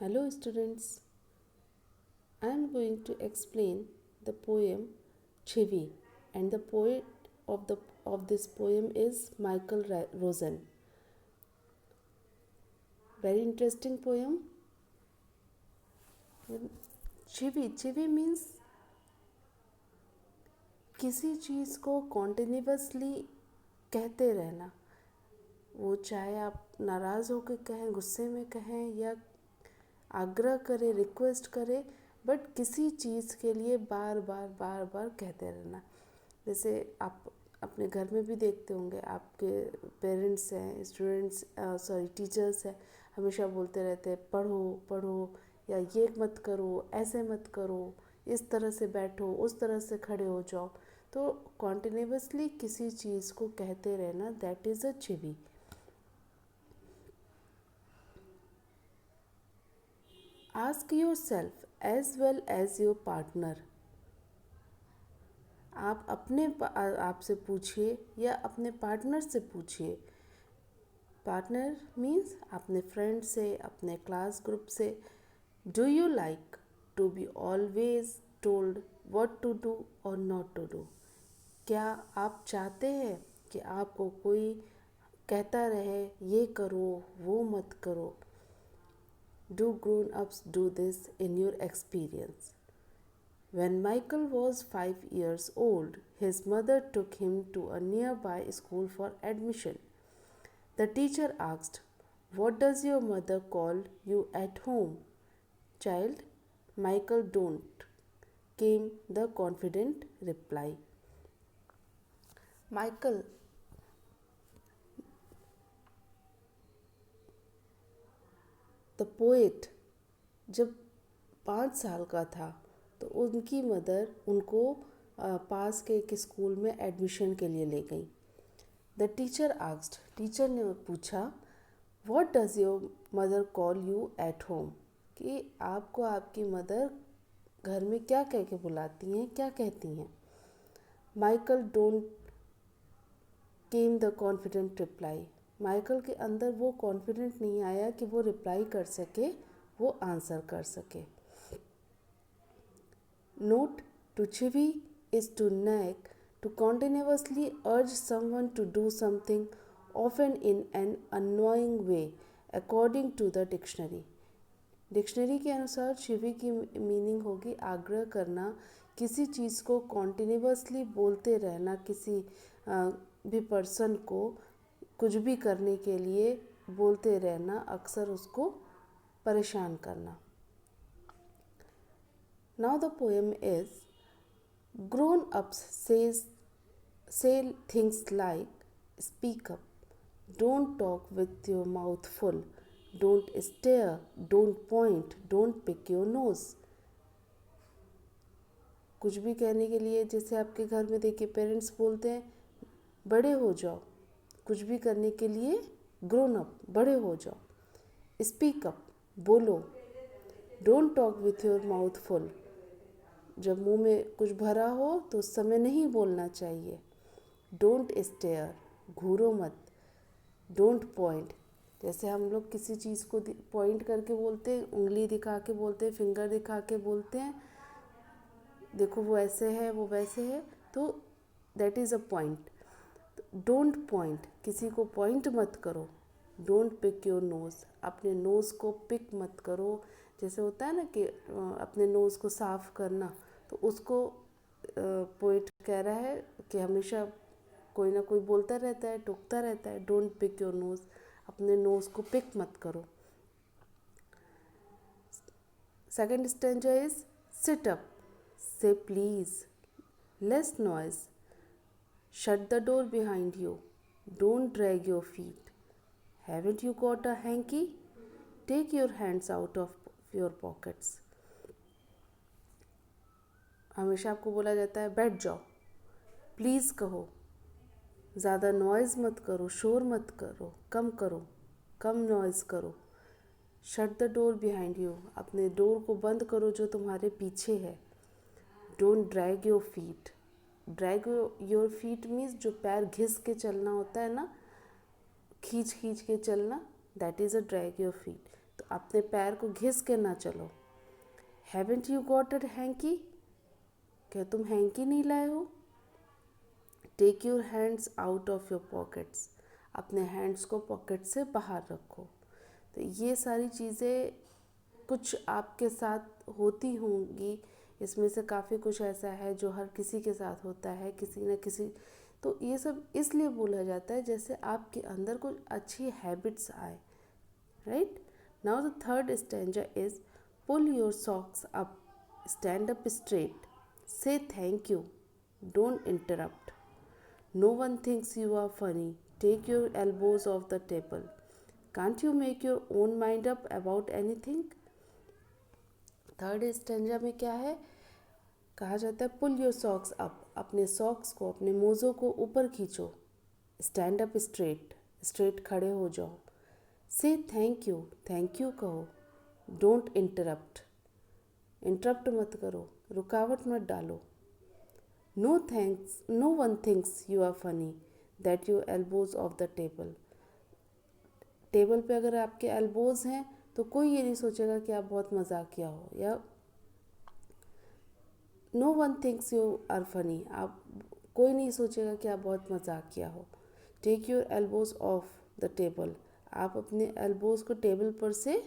Hello students, I am going to explain the poem Chivi, and the poet of this poem is Michael Rosen. Very interesting poem. Chivi means किसी चीज़ को continuously कहते रहना, वो चाहे आप नाराज़ होकर कहें, गुस्से में कहें या आग्रह करें, रिक्वेस्ट करें, बट किसी चीज़ के लिए बार बार कहते रहना। जैसे आप अपने घर में भी देखते होंगे, आपके पेरेंट्स हैं, स्टूडेंट्स टीचर्स हैं, हमेशा बोलते रहते हैं पढ़ो पढ़ो, या ये मत करो, ऐसे मत करो, इस तरह से बैठो, उस तरह से खड़े हो जाओ। तो कॉन्टिन्यूसली किसी चीज़ को कहते रहना, that is a chivvy. Ask yourself as well as your partner. आप अपने आप से पूछिए या अपने पार्टनर से पूछिए। पार्टनर मीन्स अपने फ्रेंड से, अपने क्लास ग्रुप से। Do you like to be always told what to do और नॉट टू डू? क्या आप चाहते हैं कि आपको कोई कहता रहे ये करो, वो मत करो? Do grown ups do this in your experience? When Michael was 5 years old, his mother took him to a nearby school for admission. The teacher asked, "What does your mother call you at home?" "Child, Michael don't," came the confident reply. Michael, the poet, जब 5 साल का था तो उनकी mother उनको पास के एक school में एडमिशन के लिए ले गई। द टीचर आस्क्ड, टीचर ने पूछा, what does your mother call you at home? कि आपको आपकी मदर घर में क्या कह के बुलाती हैं, क्या कहती हैं? Michael don't came the confident reply. Michael के अंदर वो कॉन्फिडेंट नहीं आया कि वो रिप्लाई कर सके, वो आंसर कर सके। Note to chivy is to nag, to continuously urge someone to do something, often in an annoying way, according to the dictionary. Dictionary के अनुसार चिवी की मीनिंग होगी आग्रह करना, किसी चीज़ को कॉन्टिन्यूसली बोलते रहना, किसी भी पर्सन को कुछ भी करने के लिए बोलते रहना, अक्सर उसको परेशान करना। Now the poem is, grown ups say things like, speak up, don't talk with your mouth full, don't stare, don't point, don't pick your nose. कुछ भी कहने के लिए, जैसे आपके घर में देखिए पेरेंट्स बोलते हैं बड़े हो जाओ, कुछ भी करने के लिए ग्रोन अप, बड़े हो जाओ। स्पीक अप, बोलो। Don't talk with your mouth full, जब मुंह में कुछ भरा हो तो उस समय नहीं बोलना चाहिए। डोंट स्टेयर, घूरो मत। डोंट पॉइंट, जैसे हम लोग किसी चीज़ को पॉइंट करके बोलते हैं, उंगली दिखा के बोलते हैं, फिंगर दिखा के बोलते हैं, देखो वो ऐसे है, वो वैसे है, तो that is a point. Don't point, किसी को पॉइंट मत करो। डोंट पिक योर नोज़, अपने नोज़ को पिक मत करो। जैसे होता है ना कि अपने नोज़ को साफ़ करना, तो उसको पोइट कह रहा है कि हमेशा कोई ना कोई बोलता रहता है, टोकता रहता है, डोंट पिक योर नोज़, अपने नोज़ को पिक मत करो। Second stanza is, sit up, say please, less noise, shut the door behind you, don't drag your feet, haven't you got a hanky? Take your hands out of your pockets. हमेशा आपको बोला जाता है बैठ जाओ, please कहो, ज़्यादा noise मत करो, शोर मत करो, कम नॉइज़ करो। Shut the door behind you, अपने डोर को बंद करो जो तुम्हारे पीछे है। Don't drag your feet, drag your feet means जो पैर घिस के चलना होता है ना, खींच के चलना, that is a drag your feet. तो अपने पैर को घिस के ना चलो। Haven't you got a hanky, क्या तुम हैंकी नहीं लाए हो? Take your hands out of your pockets, अपने हैंड्स को पॉकेट से बाहर रखो। तो ये सारी चीज़ें कुछ आपके साथ होती होंगी, इसमें से काफ़ी कुछ ऐसा है जो हर किसी के साथ होता है, किसी न किसी। तो ये सब इसलिए बोला जाता है जैसे आपके अंदर कुछ अच्छी हैबिट्स आए, right. Now the third stanza is pull your socks up, stand up straight, say thank you, don't interrupt, no one thinks you are funny, take your elbows off the table, can't you make your own mind up about anything. Third stanza में क्या है, कहा जाता है pull your socks up, अपने socks को, अपने मोज़ों को ऊपर खींचो, स्टैंड अप स्ट्रेट, स्ट्रेट खड़े हो जाओ, से थैंक यू, थैंक यू कहो, डोंट इंटरप्ट, इंटरप्ट मत करो, रुकावट मत डालो, no thanks, no one thinks you are funny, that your elbows off the table, table पे अगर आपके एल्बोज हैं तो कोई ये नहीं सोचेगा कि आप बहुत मजाकिया हो, या no one thinks you are funny, आप कोई नहीं सोचेगा कि आप बहुत मजाकिया हो। Take your elbows off the table, आप अपने एल्बोज को टेबल पर से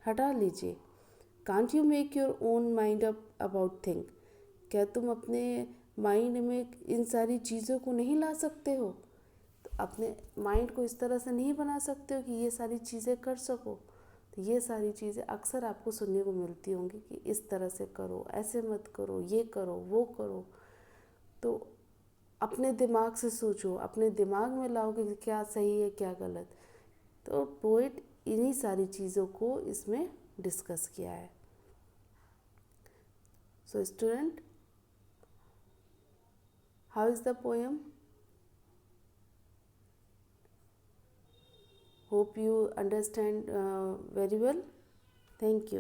हटा लीजिए। Can't you make your own mind up about thing, क्या तुम अपने माइंड में इन सारी चीज़ों को नहीं ला सकते हो? तो अपने माइंड को इस तरह से नहीं बना सकते हो कि ये सारी चीज़ें कर सको। तो ये सारी चीज़ें अक्सर आपको सुनने को मिलती होंगी कि इस तरह से करो, ऐसे मत करो, ये करो, वो करो। तो अपने दिमाग से सोचो, अपने दिमाग में लाओगे कि क्या सही है क्या गलत। तो पोएट इन्हीं सारी चीज़ों को इसमें डिस्कस किया है। So student, how is the poem? Hope you understand very well. Thank you.